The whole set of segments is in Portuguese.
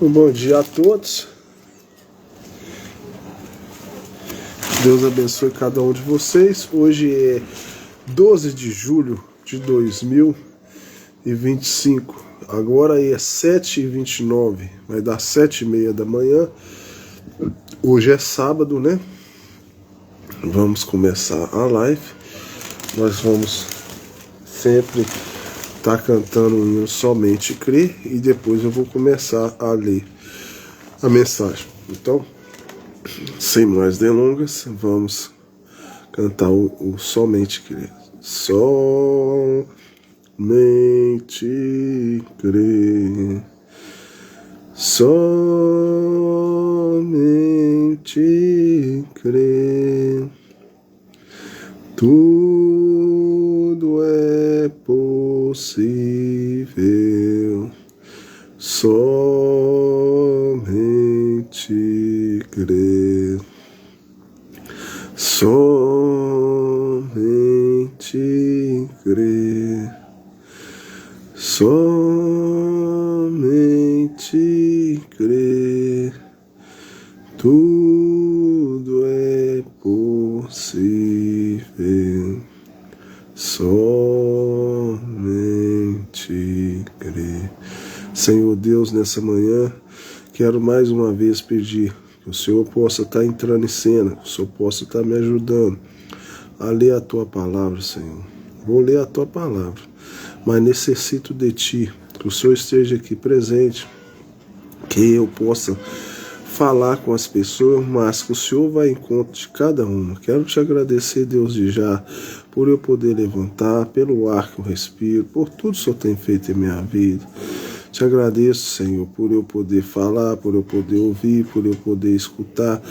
Um bom dia a todos. Deus abençoe cada um de vocês. Hoje é 12 de julho de 2025. Agora é 7h29. Vai dar 7h30 da manhã. Hoje é sábado, né? Vamos começar a live. Nós vamos sempre estar cantando um hino Somente Crer, e depois eu vou começar a ler a mensagem. Então, sem mais delongas, vamos cantar o Somente Crer. Somente crer, somente crer, tudo é possível, somente crer, somente crer, somente crer, tudo é possível, somente crer. Senhor Deus, nessa manhã, quero mais uma vez pedir que o Senhor possa estar entrando em cena, que o Senhor possa estar me ajudando a ler a Tua palavra, Senhor. Vou ler a Tua palavra, mas necessito de Ti, que o Senhor esteja aqui presente, que eu possa falar com as pessoas, mas que o Senhor vá em encontro de cada uma. Quero te agradecer, Deus, de já, por eu poder levantar, pelo ar que eu respiro, por tudo que o Senhor tem feito em minha vida. Te agradeço, Senhor, por eu poder falar, por eu poder ouvir, por eu poder escutar,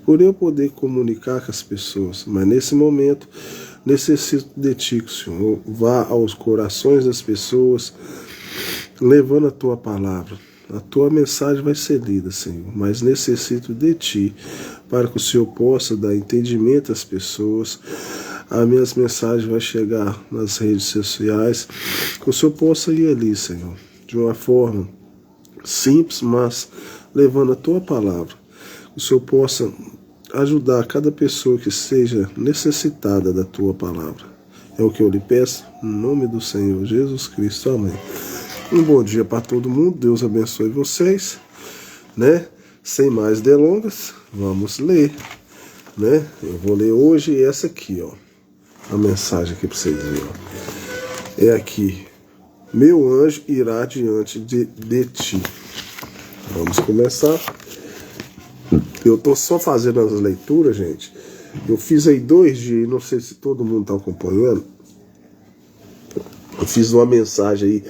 por eu poder comunicar com as pessoas. Mas nesse momento, necessito de Ti, que o Senhor vá aos corações das pessoas, levando a Tua palavra. A Tua mensagem vai ser lida, Senhor, mas necessito de Ti, para que o Senhor possa dar entendimento às pessoas. As minhas mensagens vão chegar nas redes sociais, que o Senhor possa ir ali, Senhor, de uma forma simples, mas levando a Tua palavra. Que o Senhor possa ajudar cada pessoa que seja necessitada da Tua palavra. É o que eu lhe peço, em nome do Senhor Jesus Cristo. Amém. Um bom dia para todo mundo. Deus abençoe vocês, né? Sem mais delongas, vamos ler, né? Eu vou ler hoje essa aqui, ó. A mensagem aqui para vocês verem, ó. É aqui: meu anjo irá diante de ti. Vamos começar. Eu tô só fazendo as leituras, gente. Eu fiz aí 2 dias, não sei se todo mundo tá acompanhando. Eu fiz uma mensagem aí,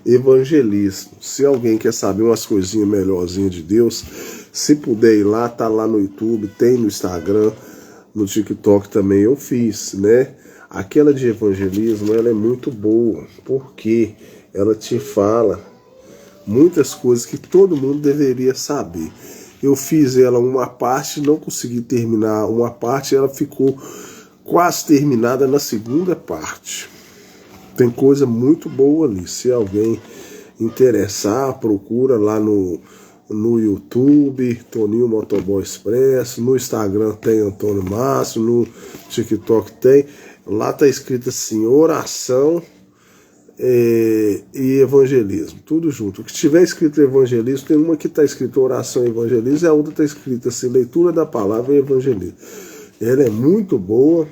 evangelismo. Se alguém quer saber umas coisinhas melhorzinhas de Deus, se puder ir lá, tá lá no YouTube, tem no Instagram, no TikTok também eu fiz, né? Aquela de evangelismo, ela é muito boa, porque ela te fala muitas coisas que todo mundo deveria saber. Eu fiz ela uma parte, não consegui terminar uma parte, ela ficou quase terminada na segunda parte. Tem coisa muito boa ali. Se alguém interessar, procura lá no YouTube, Toninho Motoboy Expresso, no Instagram tem Antônio Márcio, no TikTok tem. Lá tá escrito assim: oração e evangelismo, tudo junto. O que tiver escrito evangelismo, tem uma que tá escrito oração e evangelismo, e a outra tá escrito assim: leitura da palavra e evangelismo. Ela é muito boa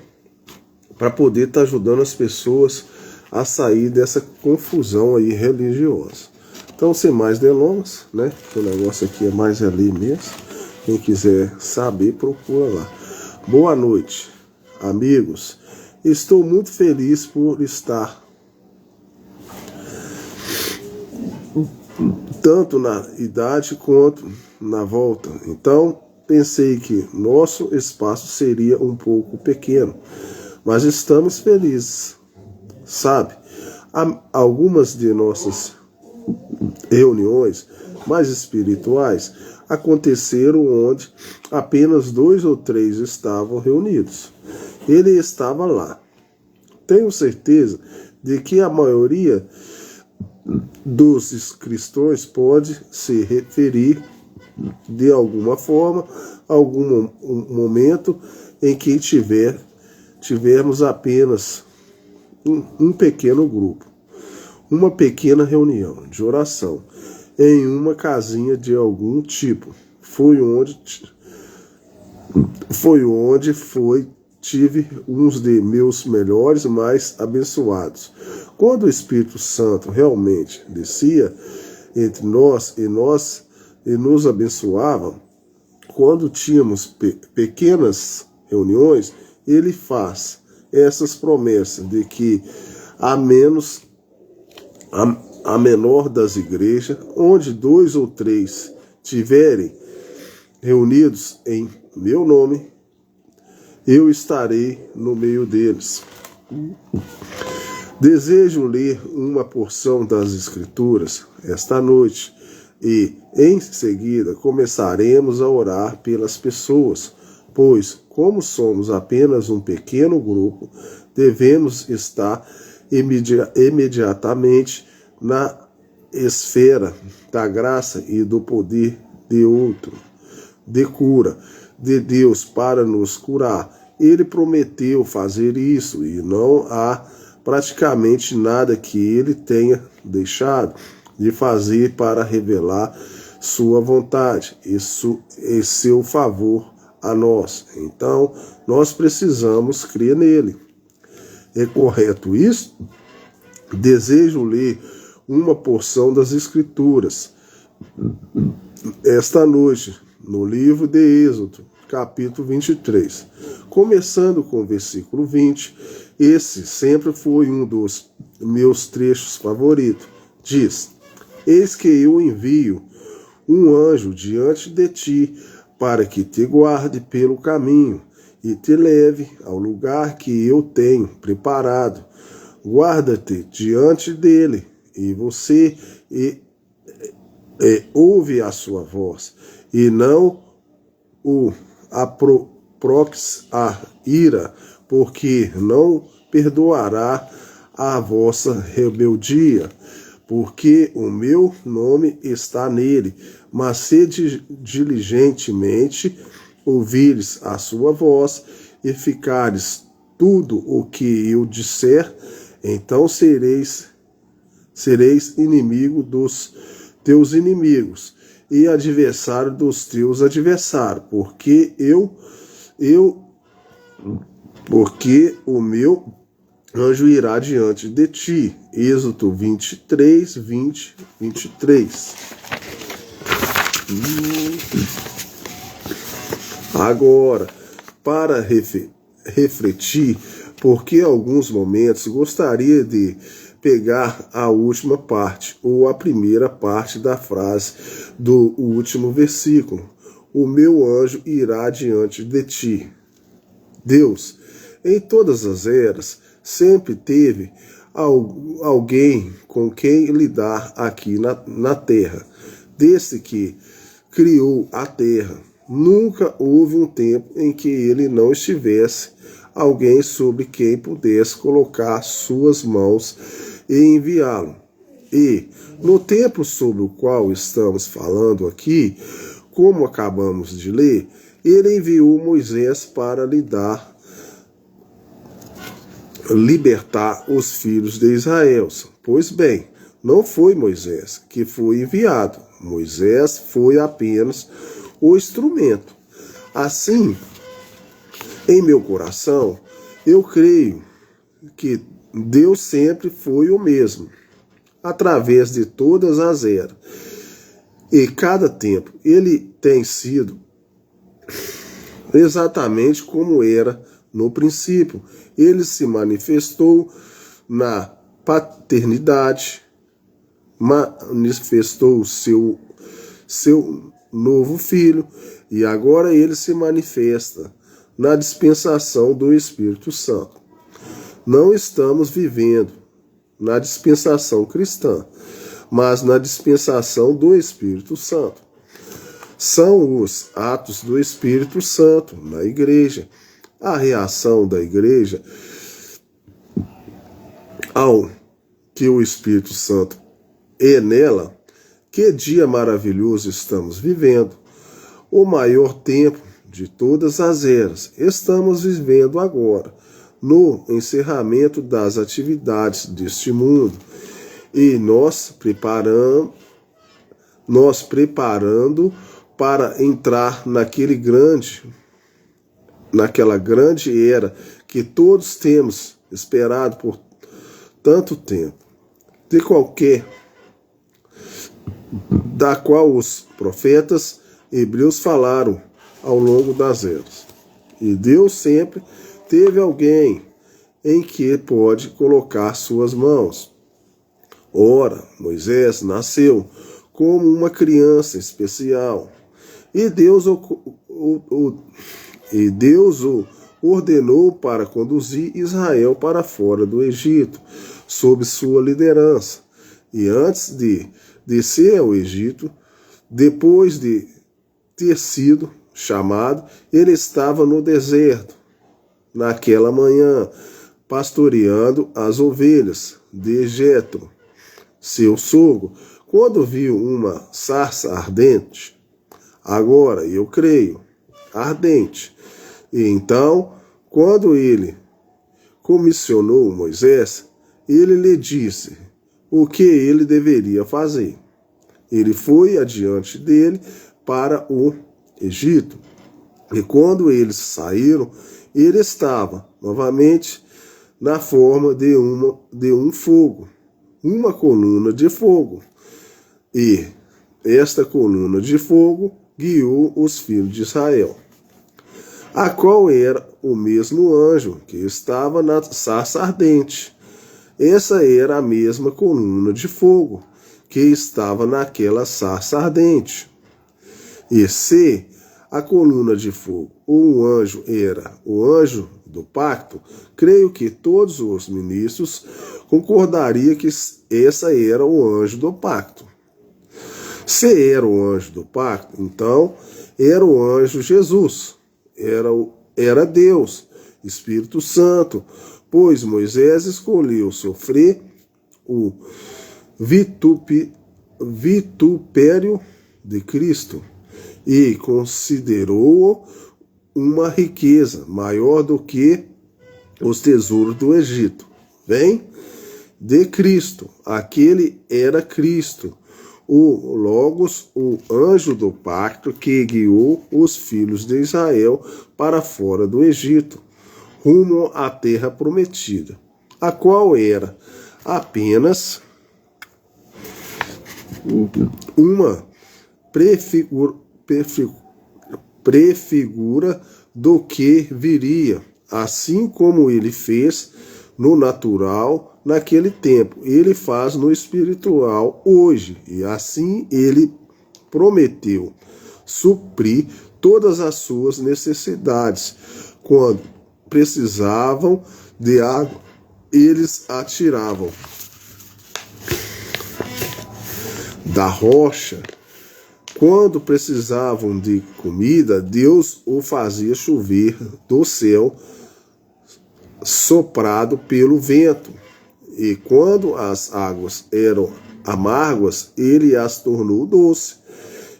para poder estar ajudando as pessoas a sair dessa confusão aí religiosa. Então, sem mais delongas, né? O negócio aqui é mais ali mesmo. Quem quiser saber, procura lá. Boa noite, amigos. Estou muito feliz por estar tanto na idade quanto na volta. Então, pensei que nosso espaço seria um pouco pequeno, mas estamos felizes. Sabe, algumas de nossas reuniões mais espirituais aconteceram onde apenas 2 ou 3 estavam reunidos. Ele estava lá. Tenho certeza de que a maioria dos cristãos pode se referir de alguma forma a algum momento em que tivermos apenas um pequeno grupo, uma pequena reunião de oração em uma casinha de algum tipo. Foi onde tive uns de meus melhores, mais abençoados. Quando o Espírito Santo realmente descia entre nós e nos abençoava, quando tínhamos pequenas reuniões, ele faz essas promessas de que a menor das igrejas, onde 2 ou 3 tiverem reunidos em meu nome, eu estarei no meio deles. Desejo ler uma porção das Escrituras esta noite e, em seguida, começaremos a orar pelas pessoas, pois, como somos apenas um pequeno grupo, devemos estar imediatamente na esfera da graça e do poder de cura de Deus para nos curar. Ele prometeu fazer isso e não há praticamente nada que ele tenha deixado de fazer para revelar sua vontade e seu favor a nós. Então, nós precisamos crer nele. É correto isso? Desejo ler uma porção das Escrituras esta noite, no livro de Êxodo, capítulo 23. Começando com o versículo 20, esse sempre foi um dos meus trechos favoritos. Diz: eis que eu envio um anjo diante de ti, para que te guarde pelo caminho e te leve ao lugar que eu tenho preparado. Guarda-te diante dele, e você ouve a sua voz, e não o aprox a ira, porque não perdoará a vossa rebeldia, porque o meu nome está nele. Mas se diligentemente ouvires a sua voz e ficares tudo o que eu disser, então sereis inimigo dos teus inimigos e adversário dos teus adversários, porque o meu anjo irá diante de ti. Êxodo 23, 20, 23. Agora, para refletir, porque em alguns momentos gostaria de pegar a última parte, ou a primeira parte da frase do último versículo. O meu anjo irá diante de ti. Deus, em todas as eras, sempre teve alguém com quem lidar aqui na terra. Desde que criou a terra, nunca houve um tempo em que ele não estivesse alguém sobre quem pudesse colocar suas mãos e enviá-lo. E, no tempo sobre o qual estamos falando aqui, como acabamos de ler, ele enviou Moisés para libertar os filhos de Israel. Pois bem, não foi Moisés que foi enviado. Moisés foi apenas o instrumento. Assim, em meu coração, eu creio que Deus sempre foi o mesmo, através de todas as eras. E cada tempo, ele tem sido exatamente como era no princípio. Ele se manifestou na paternidade, manifestou o seu novo filho, e agora ele se manifesta na dispensação do Espírito Santo. Não estamos vivendo na dispensação cristã, mas na dispensação do Espírito Santo. São os atos do Espírito Santo na igreja, a reação da igreja ao que o Espírito Santo E nela, que dia maravilhoso estamos vivendo! O maior tempo de todas as eras estamos vivendo agora, no encerramento das atividades deste mundo, e nós preparando para entrar naquela grande era que todos temos esperado por tanto tempo, da qual os profetas hebreus falaram ao longo das eras. E Deus sempre teve alguém em que pode colocar suas mãos. Ora, Moisés nasceu como uma criança especial, e Deus o ordenou para conduzir Israel para fora do Egito, sob sua liderança. E antes de descer ao Egito, depois de ter sido chamado, ele estava no deserto, naquela manhã, pastoreando as ovelhas de Jetro, seu sogro, quando viu uma sarça ardente. Agora, eu creio, ardente. E então, quando ele comissionou Moisés, ele lhe disse o que ele deveria fazer. Ele foi adiante dele para o Egito. E quando eles saíram, ele estava novamente na forma de um fogo, uma coluna de fogo. E esta coluna de fogo guiou os filhos de Israel, a qual era o mesmo anjo que estava na sarça ardente. Essa era a mesma coluna de fogo que estava naquela sarça ardente. E se a coluna de fogo ou o anjo era o anjo do pacto, creio que todos os ministros concordariam que essa era o anjo do pacto. Se era o anjo do pacto, então era o anjo Jesus, era Deus, Espírito Santo, pois Moisés escolheu sofrer o vitupério de Cristo e considerou-o uma riqueza maior do que os tesouros do Egito. Vem de Cristo, aquele era Cristo, o Logos, o anjo do pacto que guiou os filhos de Israel para fora do Egito, rumo à terra prometida, a qual era apenas uma prefigura do que viria, assim como ele fez no natural naquele tempo, ele faz no espiritual hoje, e assim ele prometeu suprir todas as suas necessidades. Quando precisavam de água, eles a tiravam da rocha. Quando precisavam de comida, Deus o fazia chover do céu, soprado pelo vento. E quando as águas eram amargas, ele as tornou doce.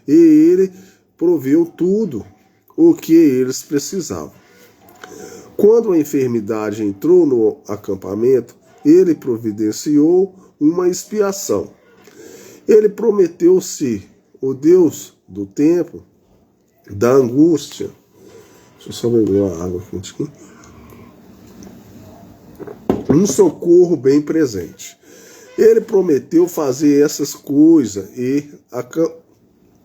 E ele proveu tudo o que eles precisavam. Quando a enfermidade entrou no acampamento, ele providenciou uma expiação. Ele prometeu ser o Deus do tempo, da angústia. Deixa eu só beber uma água aqui. Um socorro bem presente. Ele prometeu fazer essas coisas e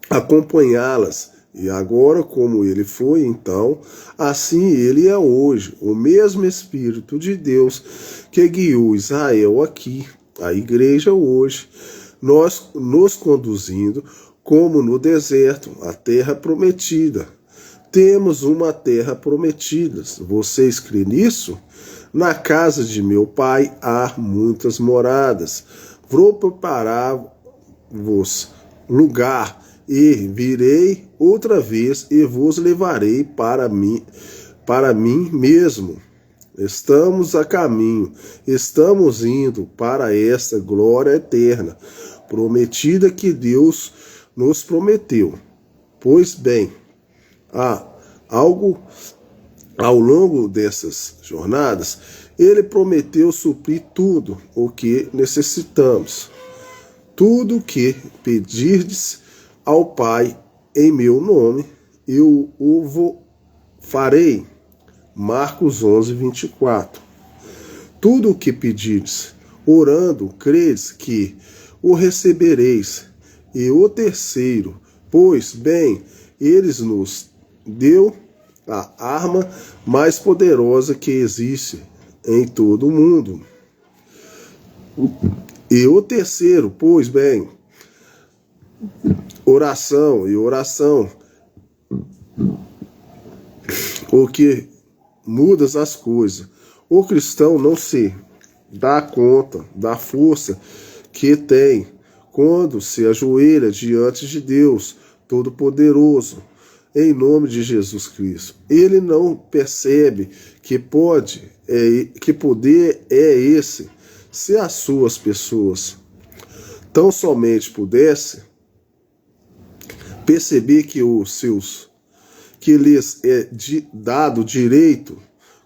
acompanhá-las. E agora, como ele foi, então, assim ele é hoje. O mesmo Espírito de Deus que guiou Israel aqui, a igreja hoje, nos conduzindo como no deserto, a terra prometida. Temos uma terra prometida. Vocês creem nisso? Na casa de meu pai há muitas moradas. Vou preparar-vos lugar, e virei outra vez e vos levarei para mim mesmo. Estamos a caminho, estamos indo para esta glória eterna, prometida que Deus nos prometeu. Pois bem, ao longo dessas jornadas, ele prometeu suprir tudo o que necessitamos. Tudo o que pedirdes ao Pai em meu nome, eu o farei. Marcos 11, 24. Tudo o que pedirdes, orando, credes que o recebereis. E o terceiro, pois bem, eles nos deu a arma mais poderosa que existe em todo o mundo. E o terceiro, pois bem, oração e oração, o que muda as coisas. O cristão não se dá conta da força que tem quando se ajoelha diante de Deus Todo-Poderoso, em nome de Jesus Cristo. Ele não percebe que poder é esse, se as suas pessoas tão somente pudessem perceber que que lhes é dado direito,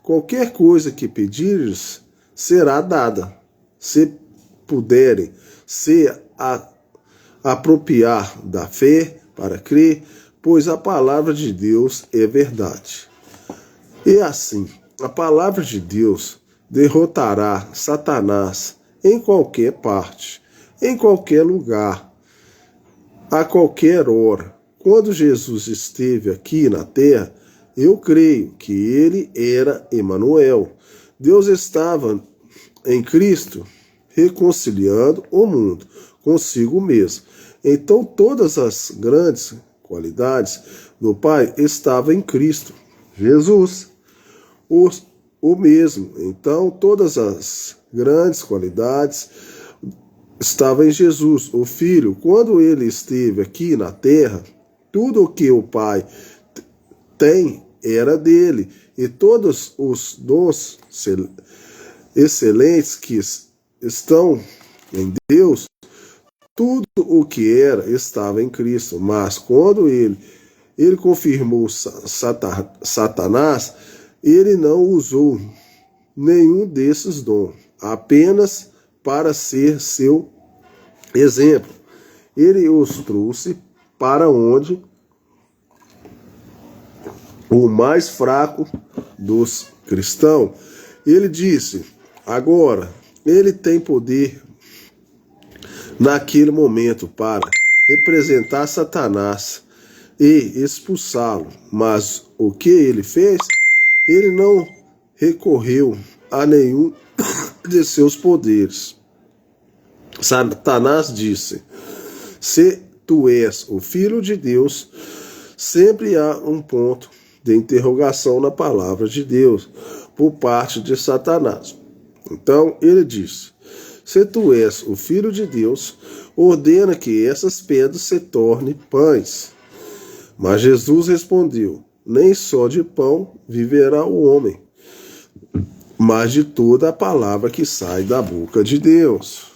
qualquer coisa que pedires será dada, se puderem se apropriar da fé para crer, pois a palavra de Deus é verdade. E assim, a palavra de Deus derrotará Satanás em qualquer parte, em qualquer lugar, a qualquer hora. Quando Jesus esteve aqui na terra, eu creio que ele era Emanuel. Deus estava em Cristo reconciliando o mundo consigo mesmo. Então todas as grandes qualidades do Pai estavam em Cristo Jesus, o mesmo. Então todas as grandes qualidades estavam em Jesus, o Filho. Quando ele esteve aqui na terra, tudo o que o Pai tem era dele, e todos os dons excelentes que estão em Deus, tudo o que era estava em Cristo. Mas quando ele confirmou Satanás, ele não usou nenhum desses dons, apenas para ser seu exemplo. Ele os trouxe para onde o mais fraco dos cristãos. Ele disse, agora, ele tem poder naquele momento para representar Satanás e expulsá-lo. Mas o que ele fez? Ele não recorreu a nenhum de seus poderes. Satanás disse, se tu és o Filho de Deus, sempre há um ponto de interrogação na palavra de Deus por parte de Satanás. Então ele diz, se tu és o Filho de Deus, ordena que essas pedras se tornem pães. Mas Jesus respondeu, nem só de pão viverá o homem, mas de toda a palavra que sai da boca de Deus.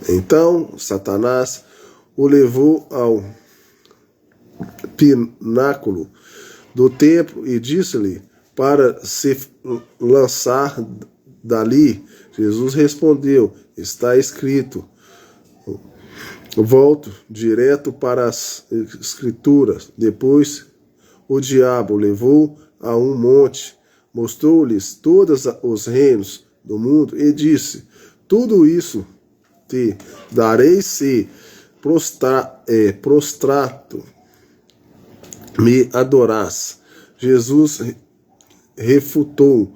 Então Satanás o levou ao pináculo do templo e disse-lhe para se lançar dali. Jesus respondeu, está escrito. Volto direto para as Escrituras. Depois o diabo levou a um monte, mostrou-lhes todos os reinos do mundo e disse, tudo isso te darei se prostrado me adorás. Jesus refutou,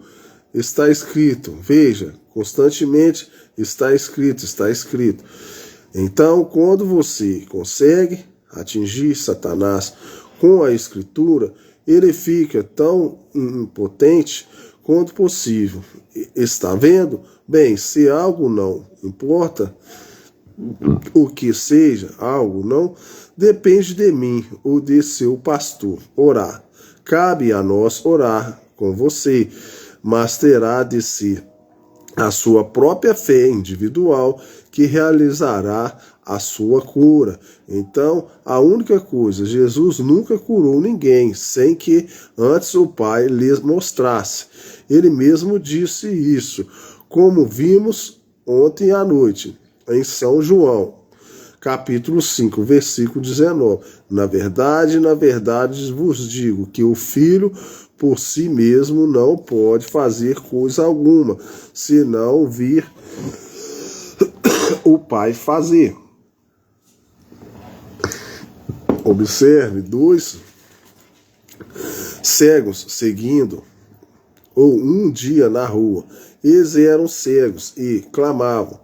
está escrito, veja, constantemente está escrito, está escrito. Então, quando você consegue atingir Satanás com a Escritura, ele fica tão impotente quanto possível. Está vendo? Bem, se algo não importa, o que seja, algo não, depende de mim ou de seu pastor orar. Cabe a nós orar com você. mas terá de si a sua própria fé individual que realizará a sua cura. Então, a única coisa, Jesus nunca curou ninguém sem que antes o Pai lhes mostrasse. Ele mesmo disse isso, como vimos ontem à noite, em São João, capítulo 5, versículo 19. Na verdade, vos digo que o Filho por si mesmo não pode fazer coisa alguma, senão vir o Pai fazer. Observe, 2 cegos seguindo, ou um dia na rua. Eles eram cegos e clamavam: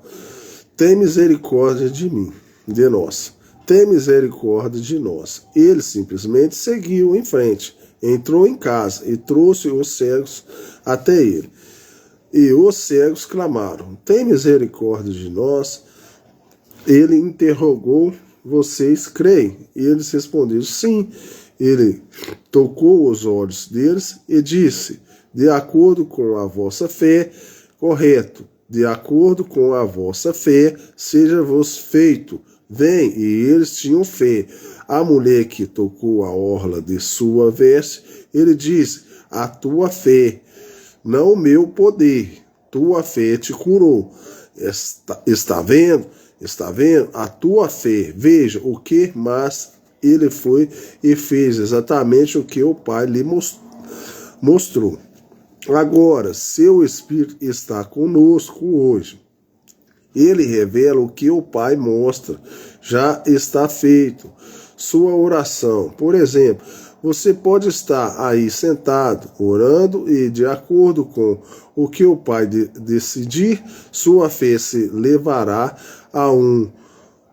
tem misericórdia de mim, de nós. Tem misericórdia de nós. Ele simplesmente seguiu em frente, entrou em casa e trouxe os cegos até ele. E os cegos clamaram: tem misericórdia de nós. Ele interrogou: vocês creem? E eles responderam: sim. Ele tocou os olhos deles e disse: de acordo com a vossa fé, correto, de acordo com a vossa fé, seja-vos feito. Vem. E eles tinham fé. A mulher que tocou a orla de sua veste, ele disse: a tua fé, não o meu poder, tua fé te curou. Está vendo? Está vendo? A tua fé. Veja o que, mas ele foi e fez exatamente o que o Pai lhe mostrou. Agora, seu Espírito está conosco hoje. Ele revela o que o Pai mostra. Já está feito. Sua oração, por exemplo, você pode estar aí sentado, orando, e de acordo com o que o Pai decidir, sua fé se levará a um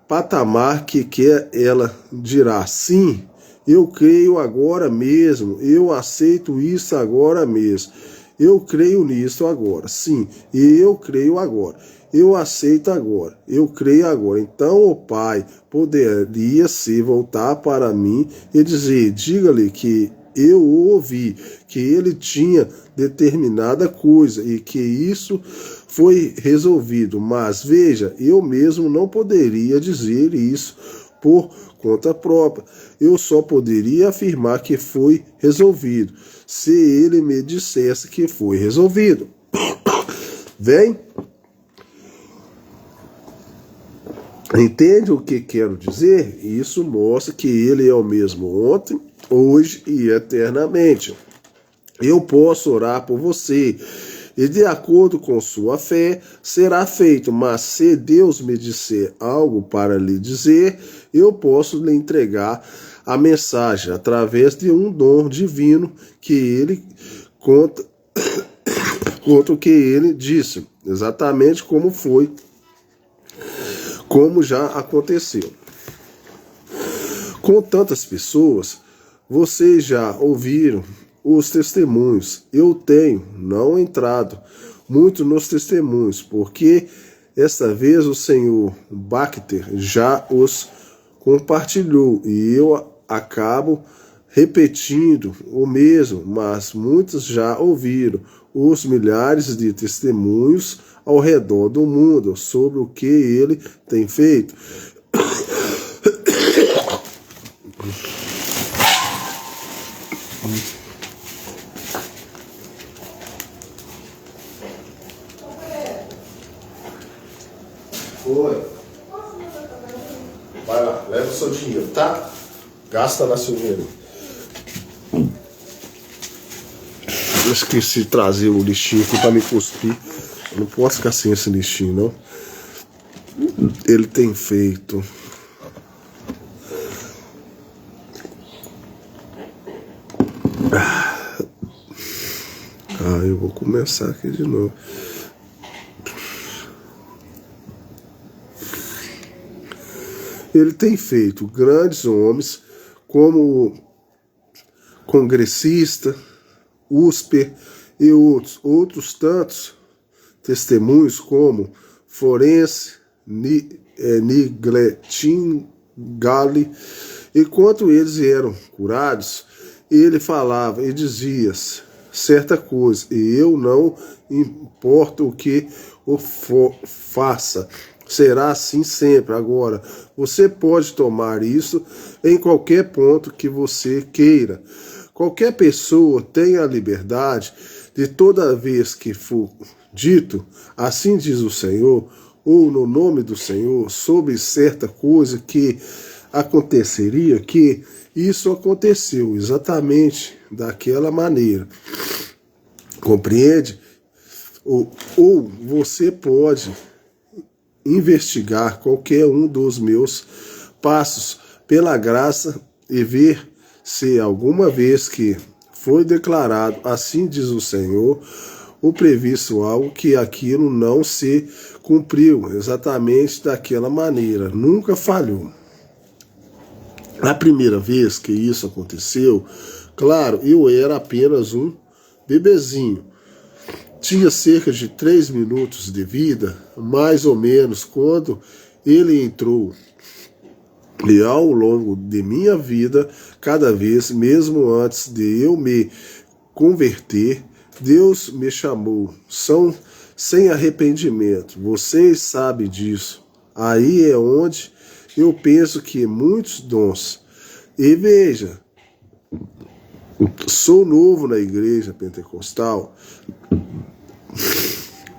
patamar que ela dirá: sim, eu creio agora mesmo, eu aceito isso agora mesmo, eu creio nisso agora, sim, e eu creio agora, eu aceito agora, eu creio agora. Então o Pai poderia se voltar para mim e dizer: diga-lhe que eu o ouvi, que ele tinha determinada coisa e que isso foi resolvido. Mas veja, eu mesmo não poderia dizer isso por conta própria. Eu só poderia afirmar que foi resolvido se ele me dissesse que foi resolvido. Vem? Entende o que quero dizer? Isso mostra que ele é o mesmo ontem, hoje e eternamente. Eu posso orar por você e de acordo com sua fé será feito, mas se Deus me disser algo para lhe dizer, eu posso lhe entregar a mensagem através de um dom divino que ele conta o que ele disse, exatamente como foi, como já aconteceu. Com tantas pessoas, vocês já ouviram os testemunhos. Eu tenho não entrado muito nos testemunhos, porque esta vez o senhor Bacter já os compartilhou e eu acabo repetindo o mesmo, mas muitos já ouviram os milhares de testemunhos ao redor do mundo sobre o que ele tem feito. Oi. Vai lá, leva o seu dinheiro, tá? Gasta lá seu dinheiro. Eu esqueci de trazer o lixinho aqui pra me cuspir. Eu não posso ficar sem esse lixinho, não. Ele tem feito. Eu vou começar aqui de novo. Ele tem feito grandes homens como congressista, USP e outros tantos testemunhos como Florence Nightingale. Enquanto eles eram curados, ele falava e dizia: certa coisa, e eu não importo o que o faça. Será assim sempre. Agora, você pode tomar isso em qualquer ponto que você queira. Qualquer pessoa tem a liberdade de, toda vez que for dito, assim diz o Senhor, ou no nome do Senhor, sobre certa coisa que aconteceria, que isso aconteceu exatamente daquela maneira. Compreende? Ou você pode investigar qualquer um dos meus passos pela graça e ver se alguma vez que foi declarado, assim diz o Senhor, o previsto algo, que aquilo não se cumpriu exatamente daquela maneira, nunca falhou. A primeira vez que isso aconteceu, claro, eu era apenas um bebezinho. Tinha cerca de 3 minutos de vida, mais ou menos, quando ele entrou. E ao longo de minha vida, cada vez, mesmo antes de eu me converter, Deus me chamou. São sem arrependimento. Vocês sabem disso. Aí é onde eu penso que muitos dons. E veja, sou novo na igreja pentecostal.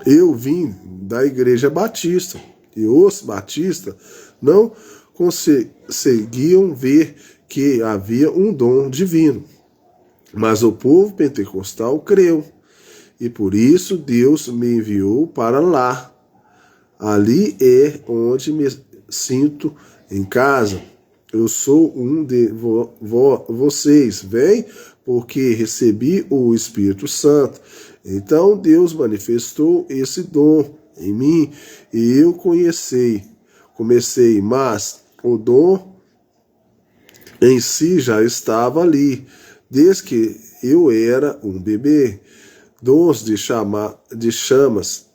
Eu vim da igreja batista, e os batistas não conseguiam ver que havia um dom divino. Mas o povo pentecostal creu, e por isso Deus me enviou para lá. Ali é onde me sinto em casa. Eu sou um de vocês, vem, porque recebi o Espírito Santo. Então Deus manifestou esse dom em mim e eu comecei, mas o dom em si já estava ali, desde que eu era um bebê. Dons de chamas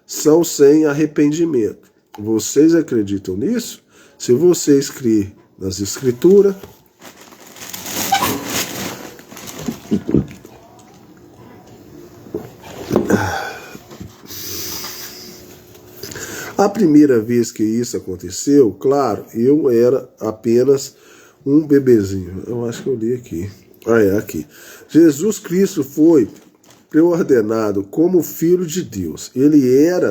são sem arrependimento. Vocês acreditam nisso? Se vocês crêem nas Escrituras, a primeira vez que isso aconteceu, claro, eu era apenas um bebezinho. Eu acho que eu li aqui. Aqui. Jesus Cristo foi preordenado como Filho de Deus. Ele era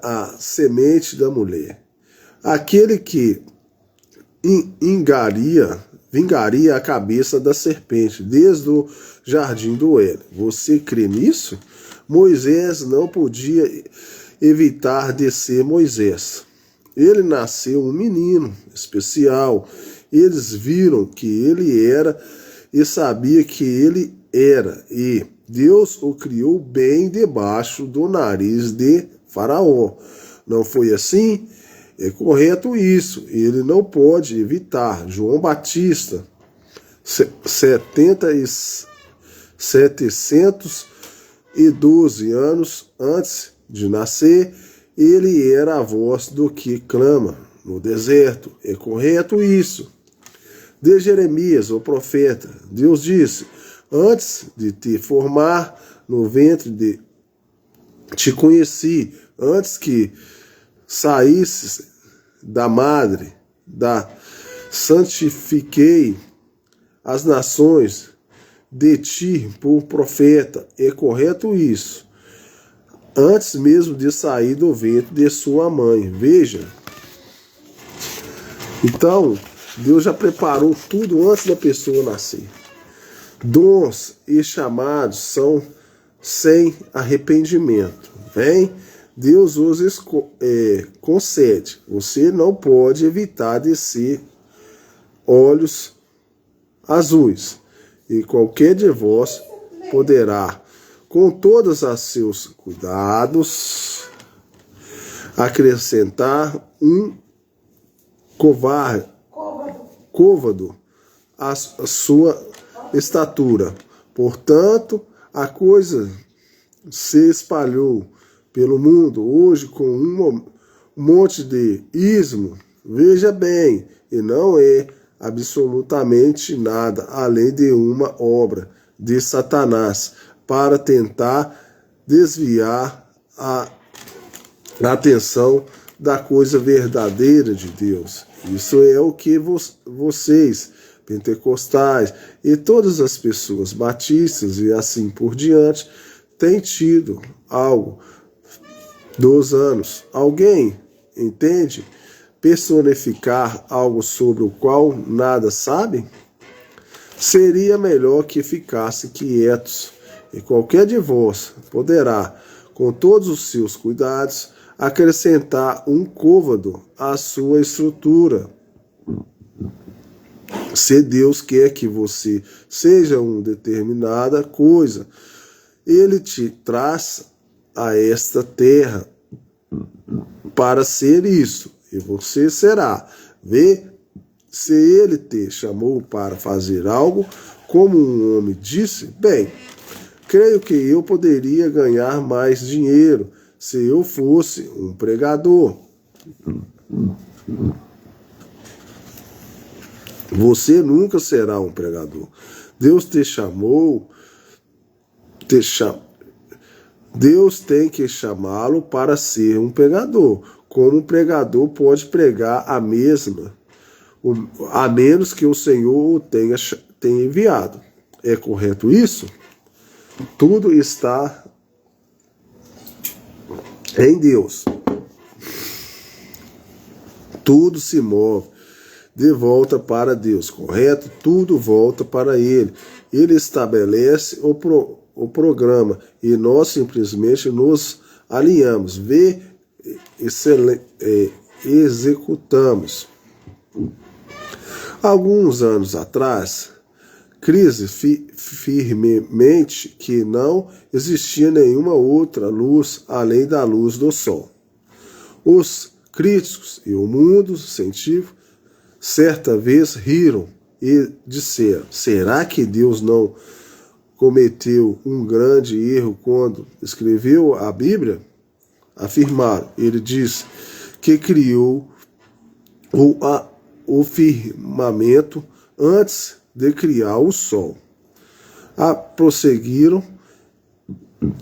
a semente da mulher. Aquele que vingaria a cabeça da serpente desde o jardim do Éden. Você crê nisso? Moisés não podia evitar de ser Moisés. Ele nasceu um menino especial. Eles viram que ele era e sabia que ele era. E Deus o criou bem debaixo do nariz de Faraó. Não foi assim? É correto isso. Ele não pode evitar. João Batista, 712 anos antes de nascer, ele era a voz do que clama no deserto. É correto isso. De Jeremias, o profeta, Deus disse: antes de te formar no ventre te conheci, antes que saísses da madre, santifiquei as nações de ti por profeta. É correto isso. Antes mesmo de sair do ventre de sua mãe. Veja. Então, Deus já preparou tudo antes da pessoa nascer. Dons e chamados são sem arrependimento. Vem, Deus os concede. Você não pode evitar de ser olhos azuis. E qualquer de vós poderá, com todos os seus cuidados, acrescentar um côvado à sua estatura. Portanto, a coisa se espalhou pelo mundo hoje com um monte de ismo. Veja bem, e não é absolutamente nada além de uma obra de Satanás para tentar desviar a atenção da coisa verdadeira de Deus. Isso é o que vocês, pentecostais e todas as pessoas batistas e assim por diante, têm tido algo dos anos. Alguém entende personificar algo sobre o qual nada sabe? Seria melhor que ficassem quietos, e qualquer de vós poderá, com todos os seus cuidados, acrescentar um côvado à sua estrutura. Se Deus quer que você seja uma determinada coisa, Ele te traz a esta terra para ser isso, e você será. Vê se Ele te chamou para fazer algo, como um homem disse, bem, creio que eu poderia ganhar mais dinheiro se eu fosse um pregador. Você nunca será um pregador. Deus te chamou, Deus tem que chamá-lo para ser um pregador. Como um pregador pode pregar a mesma, a menos que o Senhor o tenha enviado. É correto isso? Tudo está em Deus. Tudo se move de volta para Deus, correto? Tudo volta para Ele. Ele estabelece o programa e nós simplesmente nos alinhamos, executamos. Alguns anos atrás, crise firmemente que não existia nenhuma outra luz além da luz do sol. Os críticos e o mundo científico certa vez riram e disseram: será que Deus não cometeu um grande erro quando escreveu a Bíblia? Afirmaram. Ele disse que criou o firmamento antes de criar o sol. Prosseguiram: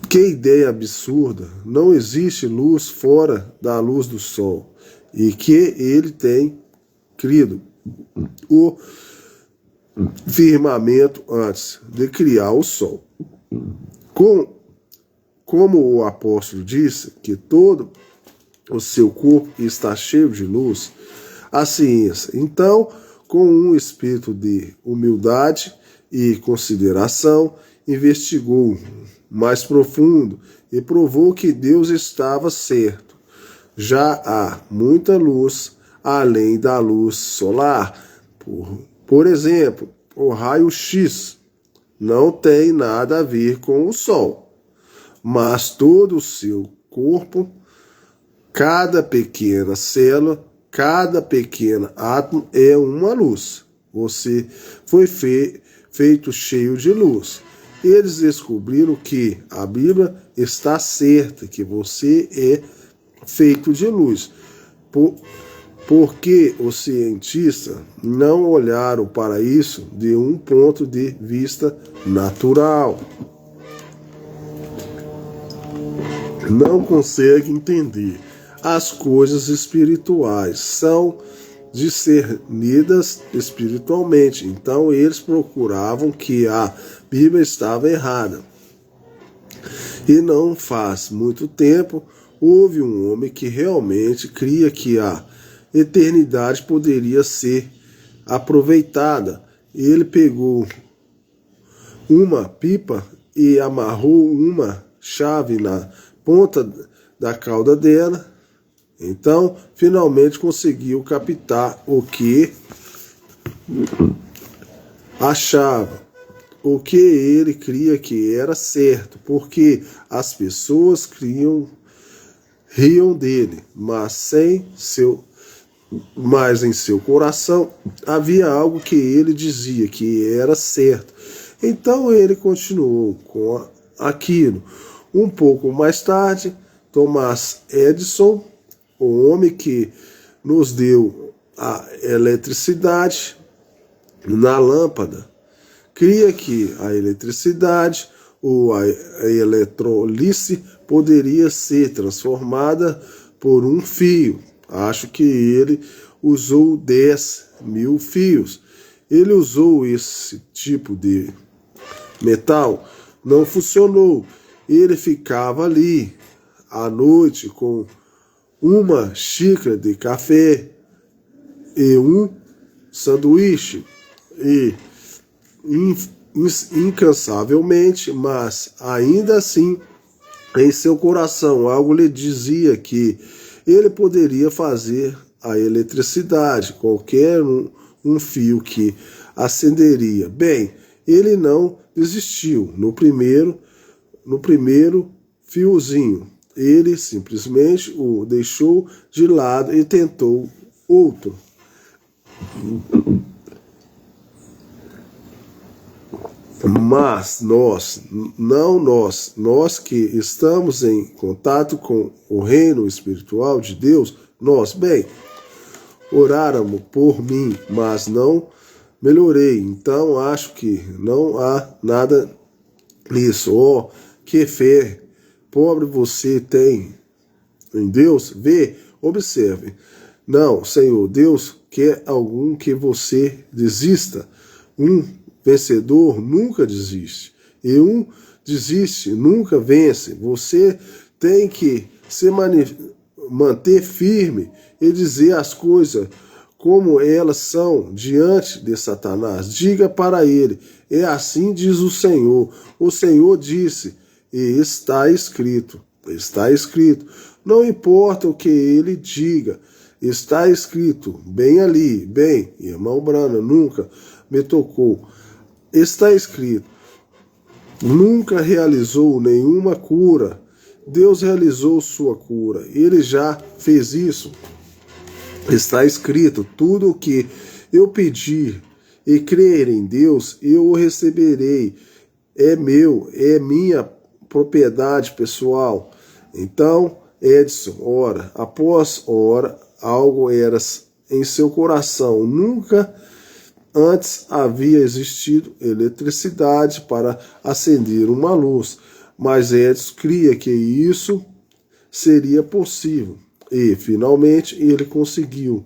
que ideia absurda! Não existe luz fora da luz do sol, e que ele tem criado o firmamento antes de criar o sol. Como o apóstolo disse que todo o seu corpo está cheio de luz, a ciência, então, com um espírito de humildade e consideração, investigou mais profundo e provou que Deus estava certo. Já há muita luz além da luz solar. Por exemplo, o raio-x não tem nada a ver com o Sol, mas todo o seu corpo, cada pequena célula, cada pequeno átomo é uma luz. Você foi feito cheio de luz. Eles descobriram que a Bíblia está certa, que você é feito de luz. Porque os cientistas não olharam para isso de um ponto de vista natural. Não conseguem entender. As coisas espirituais são discernidas espiritualmente. Então eles procuravam que a Bíblia estava errada. E não faz muito tempo houve um homem que realmente cria que a eternidade poderia ser aproveitada. Ele pegou uma pipa e amarrou uma chave na ponta da cauda dela. Então, finalmente conseguiu captar o que achava, o que ele cria que era certo, porque as pessoas riam dele, mas em seu coração havia algo que ele dizia que era certo. Então ele continuou com aquilo. Um pouco mais tarde, Thomas Edison, o homem que nos deu a eletricidade, na lâmpada, cria que a eletricidade ou a eletrólise poderia ser transformada por um fio. Acho que ele usou 10.000 fios. Ele usou esse tipo de metal, não funcionou. Ele ficava ali à noite com uma xícara de café e um sanduíche e incansavelmente, mas ainda assim em seu coração algo lhe dizia que ele poderia fazer a eletricidade, qualquer um fio que acenderia. Bem, ele não desistiu no primeiro fiozinho. Ele simplesmente o deixou de lado e tentou outro. Mas nós que estamos em contato com o reino espiritual de Deus, oráramos por mim, mas não melhorei. Então acho que não há nada nisso. Oh, que fé pobre você tem em Deus. Observe. Não, Senhor, Deus quer algum que você desista. Um vencedor nunca desiste. E um desiste nunca vence. Você tem que se manter firme e dizer as coisas como elas são diante de Satanás. Diga para ele, é assim diz o Senhor. O Senhor disse, e está escrito. Está escrito. Não importa o que ele diga, está escrito. Bem ali, bem, irmão Brana, nunca me tocou. Está escrito. Nunca realizou nenhuma cura. Deus realizou sua cura. Ele já fez isso. Está escrito, tudo o que eu pedir e crer em Deus, eu o receberei. É meu, é minha propriedade pessoal. Então, Edson, ora após ora, algo era em seu coração. Nunca antes havia existido eletricidade para acender uma luz, mas Edson cria que isso seria possível. E, finalmente, ele conseguiu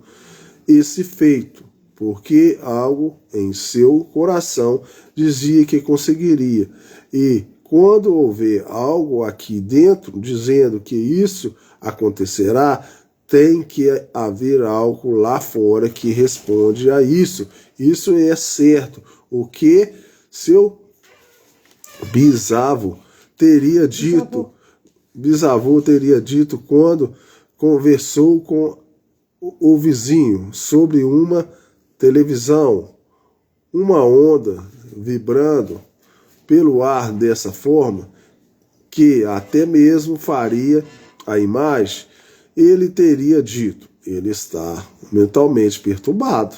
esse feito, porque algo em seu coração dizia que conseguiria. E, quando houver algo aqui dentro dizendo que isso acontecerá, tem que haver algo lá fora que responde a isso. Isso é certo. O que seu bisavô teria dito quando conversou com o vizinho sobre uma televisão, uma onda vibrando pelo ar dessa forma, que até mesmo faria a imagem, ele teria dito, ele está mentalmente perturbado,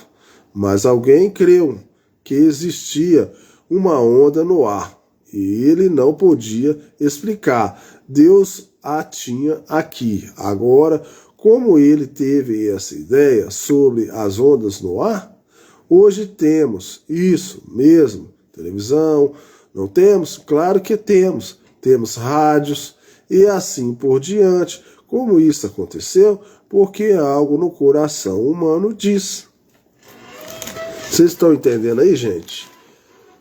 mas alguém creu que existia uma onda no ar e ele não podia explicar. Deus a tinha aqui. Agora, como ele teve essa ideia sobre as ondas no ar, hoje temos isso mesmo, televisão, não temos? Claro que temos. Temos rádios e assim por diante. Como isso aconteceu? Porque algo no coração humano diz. Vocês estão entendendo aí, gente?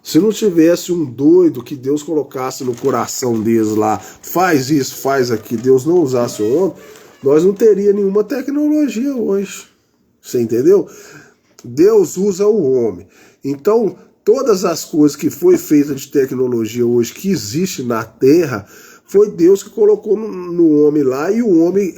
Se não tivesse um doido que Deus colocasse no coração deles lá, faz isso, faz aquilo, Deus não usasse o homem, nós não teríamos nenhuma tecnologia hoje. Você entendeu? Deus usa o homem. Então, todas as coisas que foi feita de tecnologia hoje, que existe na Terra, foi Deus que colocou no homem lá, e o homem,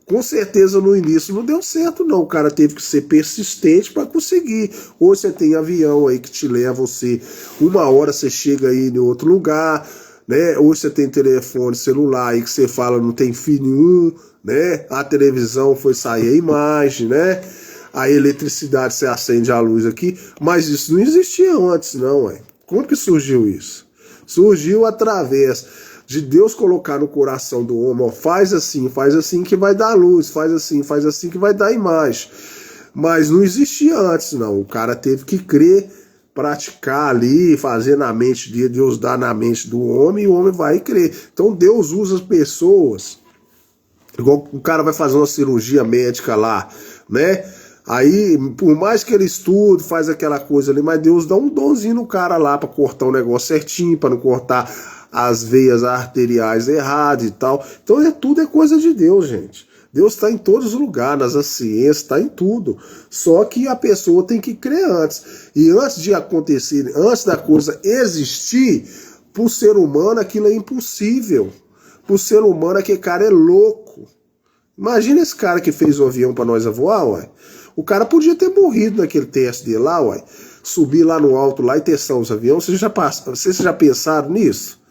com certeza no início não deu certo não, o cara teve que ser persistente para conseguir. Hoje você tem avião aí que te leva você, uma hora você chega aí em outro lugar, né? Hoje você tem telefone celular aí que você fala não tem fio nenhum, né? A televisão foi sair a imagem, né? A eletricidade, você acende a luz aqui, mas isso não existia antes não, ué. Como que surgiu isso? Surgiu através de Deus colocar no coração do homem, ó, faz assim que vai dar luz, faz assim que vai dar imagem. Mas não existia antes não, o cara teve que crer praticar ali, fazer na mente dele, Deus dá na mente do homem e o homem vai crer. Então Deus usa as pessoas, igual o cara vai fazer uma cirurgia médica lá, né? Aí, por mais que ele estude, faz aquela coisa ali, mas Deus dá um donzinho no cara lá para cortar o negócio certinho, para não cortar as veias arteriais erradas e tal. Então tudo é coisa de Deus, gente. Deus está em todos os lugares, nas ciências, está em tudo. Só que a pessoa tem que crer antes. E antes de acontecer, antes da coisa existir, para o ser humano aquilo é impossível. Para o ser humano aquele cara é louco. Imagina esse cara que fez o avião para nós voar, uai. O cara podia ter morrido naquele teste dele lá, uai. Subir lá no alto lá e testar os aviões. Vocês já pensaram nisso?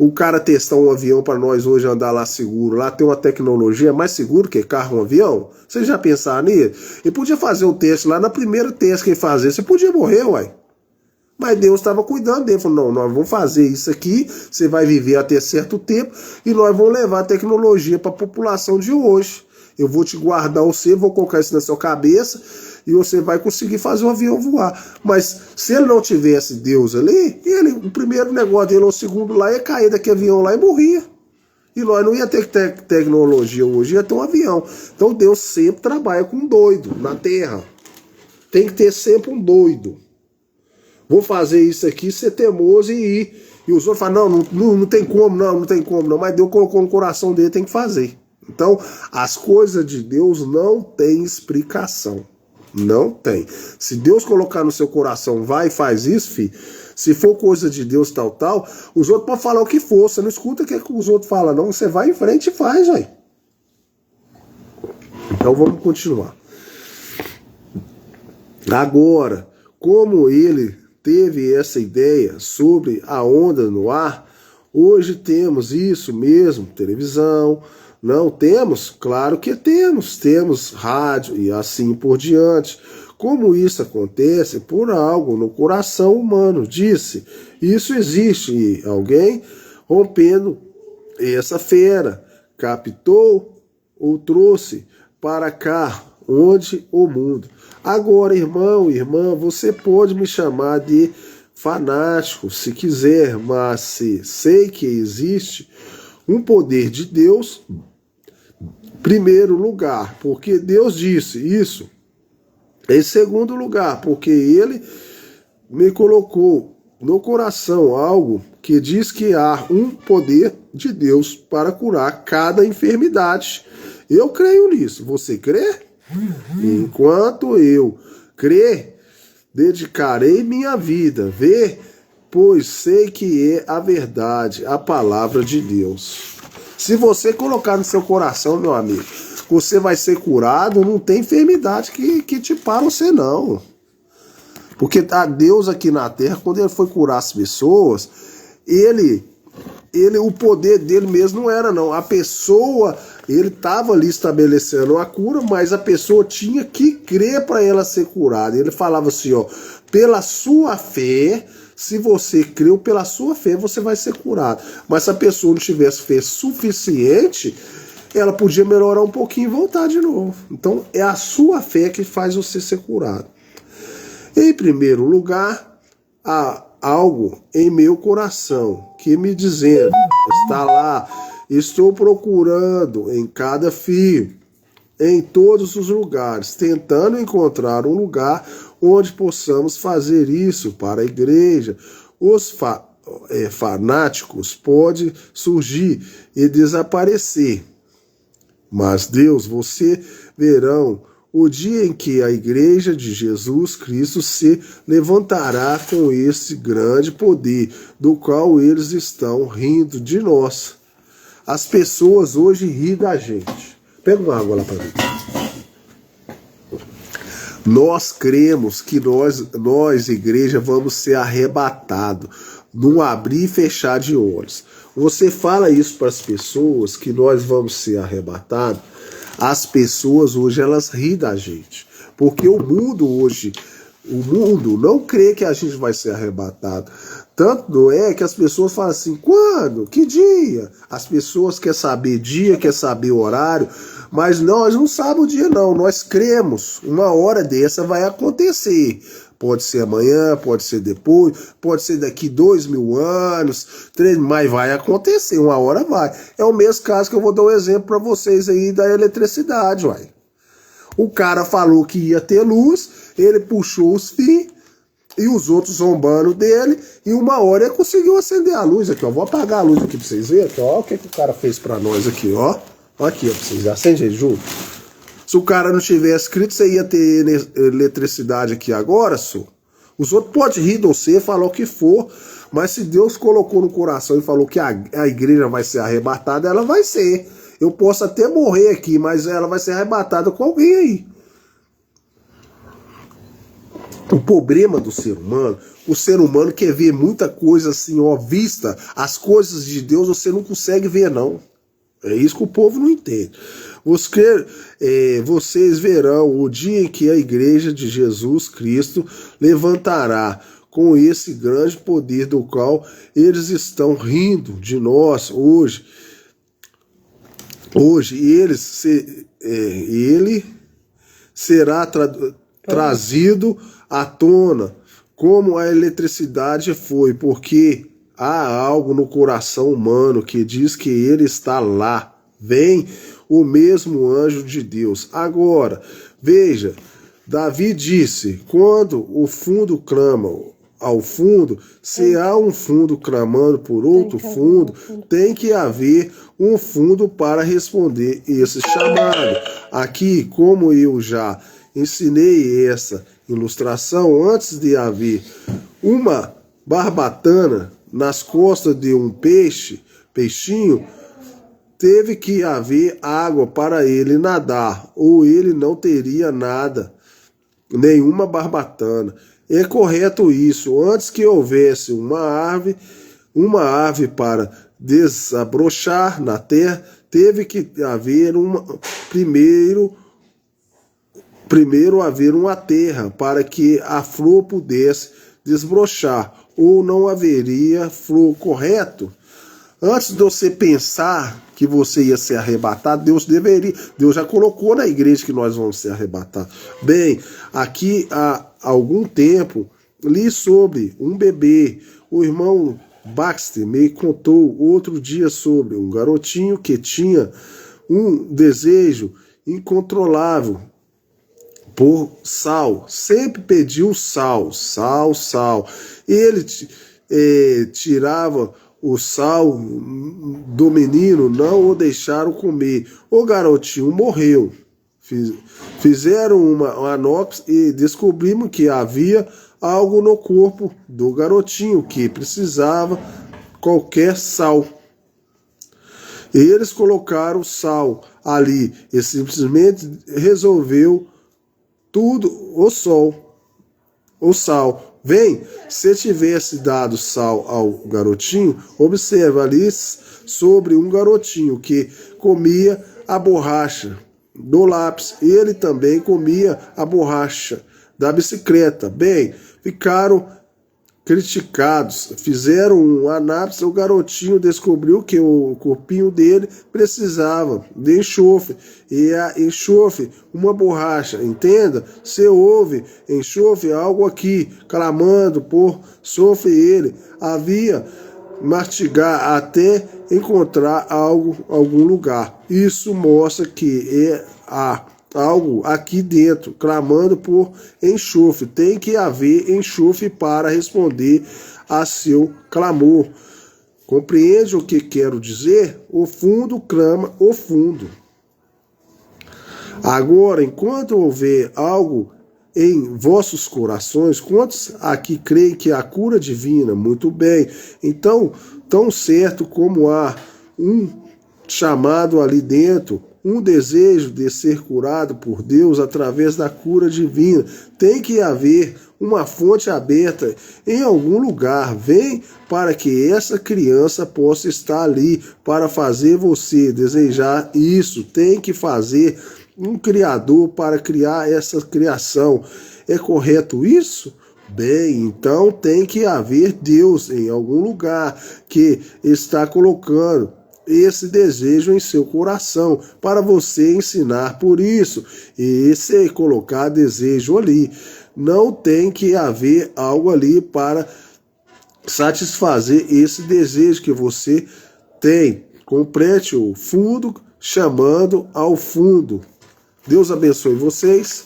O cara testar um avião para nós hoje andar lá seguro, lá tem uma tecnologia mais segura que carro, um avião. Vocês já pensaram nisso? Ele podia fazer um teste lá, na primeira teste que ele fazer, você podia morrer, uai. Mas Deus estava cuidando dele, falou, não, nós vamos fazer isso aqui, você vai viver até certo tempo e nós vamos levar a tecnologia para a população de hoje. Eu vou te guardar você, vou colocar isso na sua cabeça e você vai conseguir fazer o avião voar. Mas se ele não tivesse Deus ali, o primeiro negócio dele, ou o segundo lá, ia cair daquele avião lá e morria. E nós não ia ter tecnologia hoje, ia ter um avião. Então Deus sempre trabalha com um doido na Terra. Tem que ter sempre um doido. Vou fazer isso aqui, ser teimoso e ir. E os outros falam, não tem como, não tem como, não. Mas Deus colocou no coração dele, tem que fazer. Então, as coisas de Deus não tem explicação. Não tem. Se Deus colocar no seu coração, vai e faz isso, filho. Se for coisa de Deus, tal, os outros podem falar o que for. Você não escuta o que os outros falam, não. Você vai em frente e faz, velho. Então, vamos continuar. Agora, como ele teve essa ideia sobre a onda no ar, hoje temos isso mesmo, televisão. Não temos? Claro que temos rádio e assim por diante. Como isso acontece? Por algo no coração humano. Disse, isso existe e alguém rompendo essa fera, captou ou trouxe para cá, onde o mundo. Agora, irmão, irmã, você pode me chamar de fanático, se quiser, mas se sei que existe um poder de Deus, primeiro lugar, porque Deus disse isso. Em segundo lugar, porque ele me colocou no coração algo que diz que há um poder de Deus para curar cada enfermidade. Eu creio nisso. Você crê? Enquanto eu crer, dedicarei minha vida, pois sei que é a verdade, a palavra de Deus. Se você colocar no seu coração, meu amigo, você vai ser curado, não tem enfermidade que te para você, não. Porque a Deus aqui na terra, quando ele foi curar as pessoas, o poder dele mesmo não era, não. A pessoa, ele estava ali estabelecendo a cura, mas a pessoa tinha que crer para ela ser curada. Ele falava assim, ó, pela sua fé, se você creu, pela sua fé, você vai ser curado. Mas se a pessoa não tivesse fé suficiente, ela podia melhorar um pouquinho e voltar de novo. Então, é a sua fé que faz você ser curado. Em primeiro lugar, há algo em meu coração que me dizendo, está lá, estou procurando em cada fio, em todos os lugares, tentando encontrar um lugar onde possamos fazer isso para a igreja. Os fanáticos podem surgir e desaparecer. Mas Deus, você verão o dia em que a igreja de Jesus Cristo se levantará com esse grande poder, do qual eles estão rindo de nós. As pessoas hoje riem da gente. Pega uma água lá para mim. Nós cremos que nós, igreja, vamos ser arrebatados, num abrir e fechar de olhos. Você fala isso para as pessoas, que nós vamos ser arrebatados, as pessoas hoje, elas riem da gente. Porque o mundo hoje, não crê que a gente vai ser arrebatado. Tanto não é que as pessoas falam assim, quando? Que dia? As pessoas querem saber dia, querem saber horário, mas nós não sabemos o dia não, nós cremos, uma hora dessa vai acontecer. Pode ser amanhã, pode ser depois, pode ser daqui 2.000 anos, 3, mas vai acontecer, uma hora vai. É o mesmo caso que eu vou dar um exemplo para vocês aí da eletricidade, uai. O cara falou que ia ter luz, ele puxou os fios, e os outros zombando dele, e uma hora ele conseguiu acender a luz aqui, ó. Vou apagar a luz aqui pra vocês verem, aqui, ó. O que o cara fez pra nós aqui, ó. Aqui, ó, pra vocês verem. Acende aí junto. Se o cara não tivesse escrito, você ia ter eletricidade aqui agora, senhor. Os outros podem rir de você, falar o que for, mas se Deus colocou no coração e falou que a igreja vai ser arrebatada, ela vai ser. Eu posso até morrer aqui, mas ela vai ser arrebatada com alguém aí. O problema do ser humano, o ser humano quer ver muita coisa assim, ó, vista. As coisas de Deus você não consegue ver, não. É isso que o povo não entende. Vocês verão o dia em que a igreja de Jesus Cristo levantará com esse grande poder do qual eles estão rindo de nós hoje. Hoje, ele será trazido à tona, como a eletricidade foi, porque há algo no coração humano que diz que ele está lá. Vem o mesmo anjo de Deus. Agora, veja, Davi disse, quando o fundo clama ao fundo, se há um fundo clamando por outro fundo, tem que haver um fundo para responder esse chamado. Aqui, como eu já ensinei essa ilustração, antes de haver uma barbatana nas costas de um peixinho, teve que haver água para ele nadar, ou ele não teria nada, nenhuma barbatana. É correto isso. Antes que houvesse uma árvore para desabrochar na terra, teve que haver primeiro haver uma terra para que a flor pudesse desabrochar, ou não haveria flor, correto? Antes de você pensar que você ia ser arrebatado, Deus já colocou na igreja que nós vamos ser arrebatados. Bem, aqui há algum tempo li sobre um bebê. O irmão Baxter me contou outro dia sobre um garotinho que tinha um desejo incontrolável por sal. Sempre pediu sal. Ele tirava o sal do menino, não o deixaram comer. O garotinho morreu. Fizeram uma análise e descobrimos que havia algo no corpo do garotinho que precisava qualquer sal. Eles colocaram sal ali e simplesmente resolveu tudo o sal. Vem, se tivesse dado sal ao garotinho, observa ali sobre um garotinho que comia a borracha do lápis. Ele também comia a borracha da bicicleta. Bem, ficaram criticados, fizeram uma análise, o garotinho descobriu que o corpinho dele precisava de enxofre, e a enxofre, uma borracha, entenda? Se houve enxofre, algo aqui, clamando por sofre ele, havia mastigar até encontrar algum lugar. Isso mostra que há algo aqui dentro, clamando por enxofre. Tem que haver enxofre para responder a seu clamor. Compreende o que quero dizer? O fundo clama o fundo. Agora, enquanto houver algo em vossos corações, quantos aqui creem que a cura divina? Muito bem. Então, tão certo como há um chamado ali dentro, um desejo de ser curado por Deus através da cura divina, tem que haver uma fonte aberta em algum lugar. Vem para que essa criança possa estar ali para fazer você desejar isso. Tem que fazer um criador para criar essa criação. É correto isso? Bem, então tem que haver Deus em algum lugar que está colocando esse desejo em seu coração, para você ensinar por isso. E esse colocar desejo ali. Não tem que haver algo ali para satisfazer esse desejo que você tem. Complete o fundo, chamando ao fundo. Deus abençoe vocês.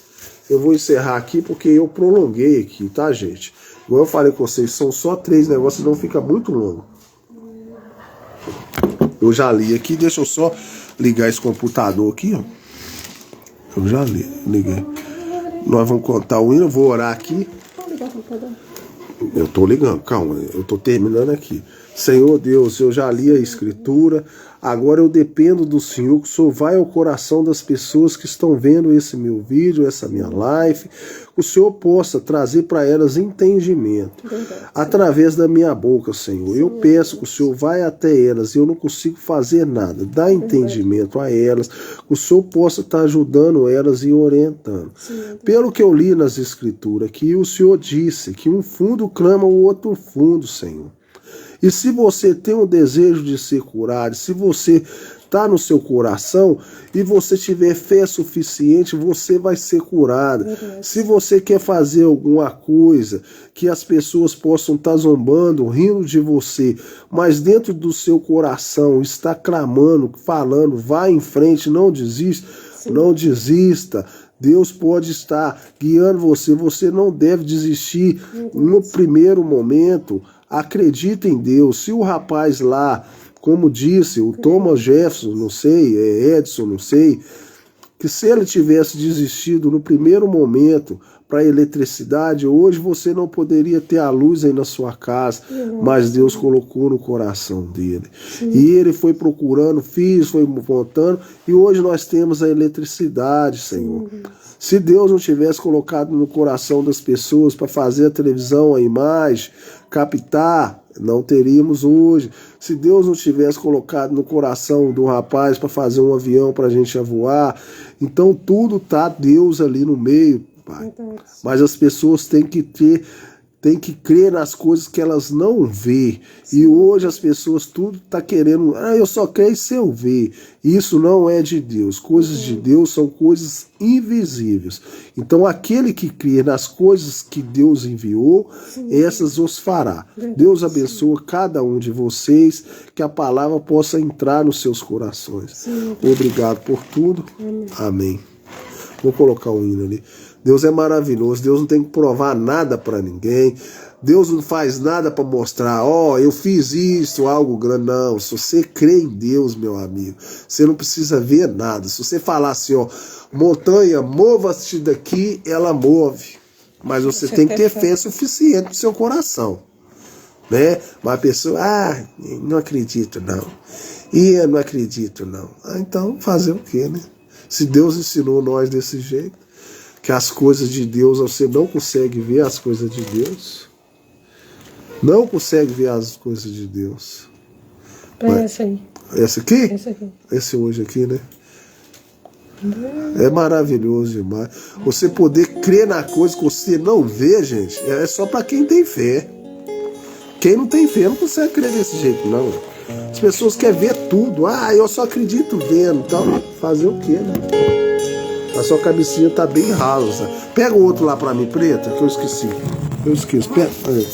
Eu vou encerrar aqui porque eu prolonguei aqui, tá, gente? Igual eu falei com vocês, são só 3 negócios, não fica muito longo. Eu já li aqui, deixa eu só ligar esse computador aqui, ó. Eu já liguei. Nós vamos contar o hino, eu vou orar aqui. Eu tô ligando, calma, eu tô terminando aqui. Senhor Deus, eu já li a Escritura, agora eu dependo do Senhor, que o Senhor vai ao coração das pessoas que estão vendo esse meu vídeo, essa minha live, que o Senhor possa trazer para elas entendimento, através da minha boca, Senhor. Eu peço que o Senhor vai até elas, eu não consigo fazer nada, dá entendimento a elas, que o Senhor possa estar ajudando elas e orientando. Pelo que eu li nas Escrituras, que o Senhor disse que um fundo clama o outro fundo, Senhor. E se você tem um desejo de ser curado, se você está no seu coração e você tiver fé suficiente, você vai ser curado. Se você quer fazer alguma coisa que as pessoas possam estar zombando, rindo de você, mas dentro do seu coração está clamando, falando, vai em frente, não desista, não desista. Deus pode estar guiando você, você não deve desistir no primeiro momento. Acredita em Deus. Se o rapaz lá, como disse, o Thomas Jefferson, não sei, Edison, não sei, que se ele tivesse desistido no primeiro momento para a eletricidade, hoje você não poderia ter a luz aí na sua casa, mas Deus colocou no coração dele. E ele foi procurando, foi voltando, e hoje nós temos a eletricidade, Senhor. Se Deus não tivesse colocado no coração das pessoas para fazer a televisão, a imagem, captar, não teríamos hoje. Se Deus não tivesse colocado no coração do rapaz para fazer um avião para a gente voar, então tudo tá Deus ali no meio, Pai. Mas as pessoas têm que crer nas coisas que elas não vê. E hoje as pessoas tudo tá querendo, eu só creio se eu ver. Isso não é de Deus. Coisas de Deus são coisas invisíveis. Então aquele que crê nas coisas que Deus enviou, essas os fará. Deus abençoe cada um de vocês, que a palavra possa entrar nos seus corações. Obrigado por tudo. Amém. Vou colocar o hino ali. Deus é maravilhoso, Deus não tem que provar nada para ninguém, Deus não faz nada para mostrar, eu fiz isso, algo grande. Não, se você crê em Deus, meu amigo, você não precisa ver nada. Se você falar assim, montanha, mova-se daqui, ela move. Mas você tem que ter fé suficiente no seu coração, né? Mas a pessoa, não acredito não, eu não acredito não. Então fazer o quê, né? Se Deus ensinou nós desse jeito, que as coisas de Deus, você não consegue ver as coisas de Deus. Não consegue ver as coisas de Deus. Essa aí. Essa aqui? Essa aqui. Esse hoje aqui, né? É maravilhoso demais. Você poder crer na coisa que você não vê, gente, é só para quem tem fé. Quem não tem fé não consegue crer desse jeito, não. As pessoas querem ver tudo. Eu só acredito vendo. Então, fazer o quê, né? A sua cabecinha tá bem rasa, sabe? Pega o outro lá pra mim, preta, que eu esqueci. Eu esqueço. Pega. Aí.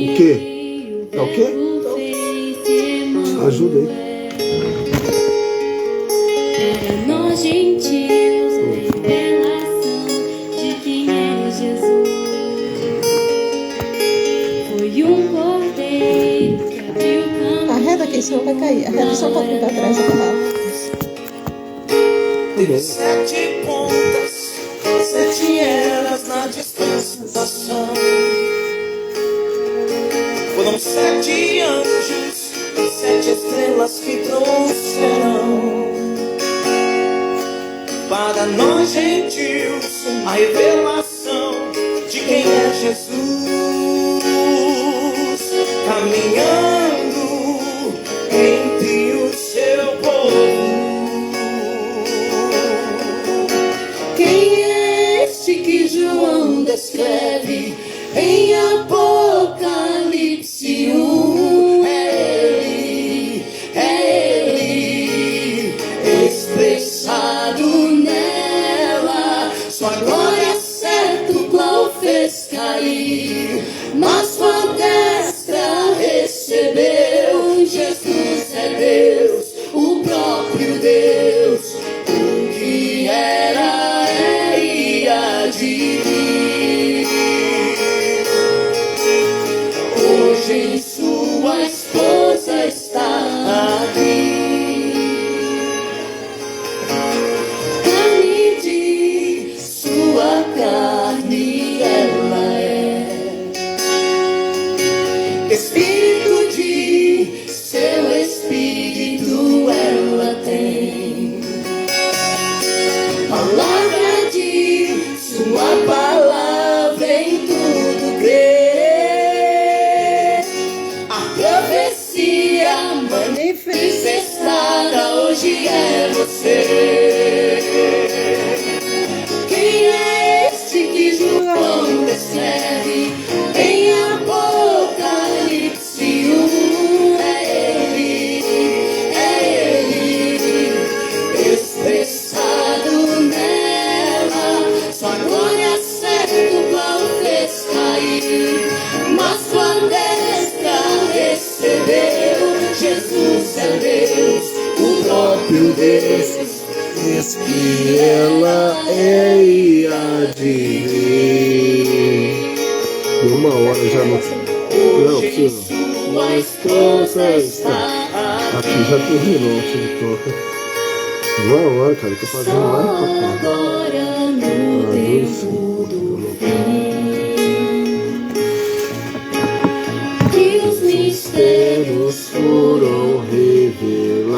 O quê? É o quê? Ajuda aí. Para nós gentios, a revelação de quem é Jesus. Foi um cordeiro que abriu o caminho. Arreda aqui, senão vai cair. Arreda só um pouquinho pra trás, Teve 7 pontas, 7 eras na dispensação. Foram 7 anjos, 7 estrelas que trouxeram para nós gentios a revelação de quem é Jesus. caminhando entre o seu povo. Quem é este que João descreve em Apocalipse 1? É ele, expressado nela. Sua glória certo qual fez cair, mas sua destra recebeu. Jesus é Deus, o próprio Deus. O que era e há de vir. Hoje em sua esposa está aqui. Carne de sua carne ela é, espírito de seu espírito ela tem. Palavra de sua palavra em tudo crê. A profecia manifestada hoje é você. Quem é este que João descreve em Apocalipse 1? É ele, expressado nela. Sua glória certo qual fez cair, mas sua destra recebeu. Jesus é Deus, o próprio Deus. Diz que ela é e há de vir. Uma hora já não. Não, precisa. Sua esposa está Aqui já terminou o TikTok. Uma hora, cara, tô fazendo lá pra cá. Agora no tempo do fim, que os mistérios Foram revelados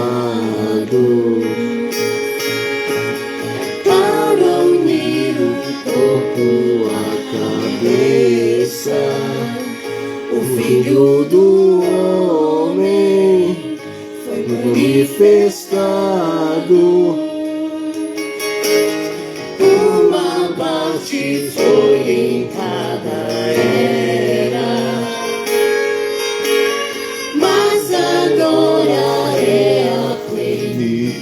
para unir o corpo à cabeça, o Filho do Homem foi manifestado. uma parte foi em cada era, mas agora é a plenitude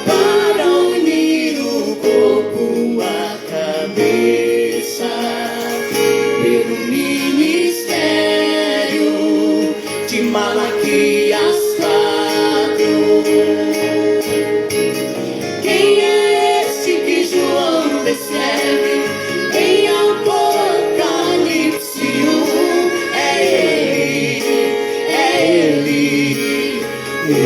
para unir o corpo à cabeça pelo ministério de Malaquias 4. Quem é esse que João descreve em Apocalipse 1? É ele,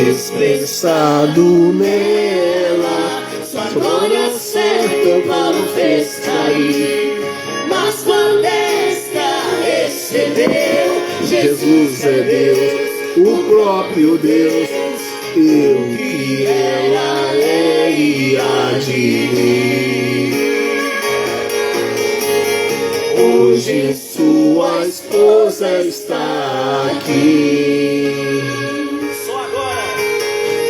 Expressado nela, sua glória certa qual fez cair, mas sua destra recebeu. Jesus é Deus, o próprio Deus. E o que ela é e há de vir. Hoje sua esposa está aqui.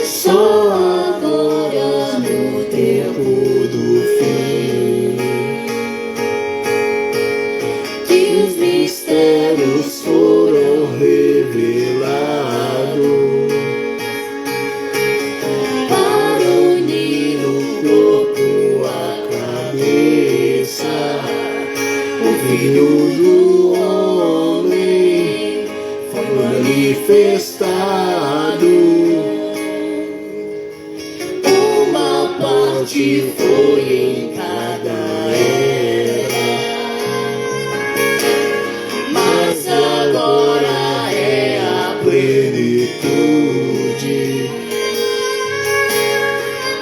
Só agora no tempo do fim, que os mistérios foram revelados para unir o corpo à cabeça, o Filho do Homem foi manifestado. Uma parte foi em cada era, mas agora é a Plenitude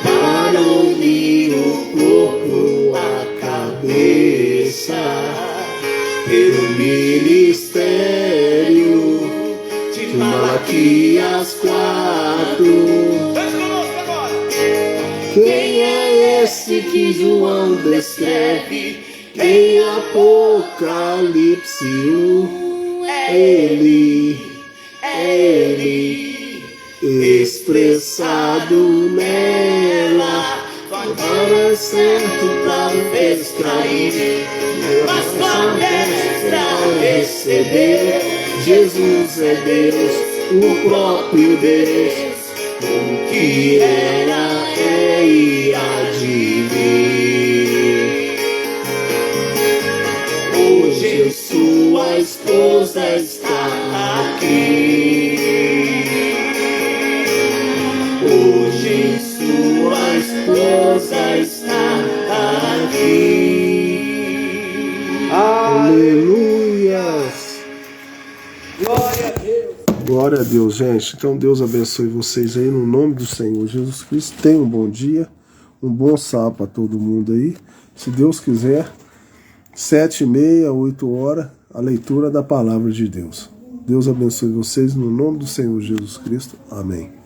para unir o corpo à cabeça pelo ministério de de Malaquias 4. Quem é esse que João descreve Em Apocalipse 1, ele expressado nela, para certo para extrair, mas com a destra receber. Jesus é Deus, o próprio Deus, o que era, é e há de vir. Hoje sua esposa está aqui. Hoje sua esposa está aqui. Aleluias! Glória a Deus. Glória a Deus, gente. Então Deus abençoe vocês aí no nome do Senhor Jesus Cristo. Tenham um bom dia, um bom sábado para todo mundo aí. Se Deus quiser, 7h30, 8h, a leitura da palavra de Deus. Deus abençoe vocês no nome do Senhor Jesus Cristo. Amém.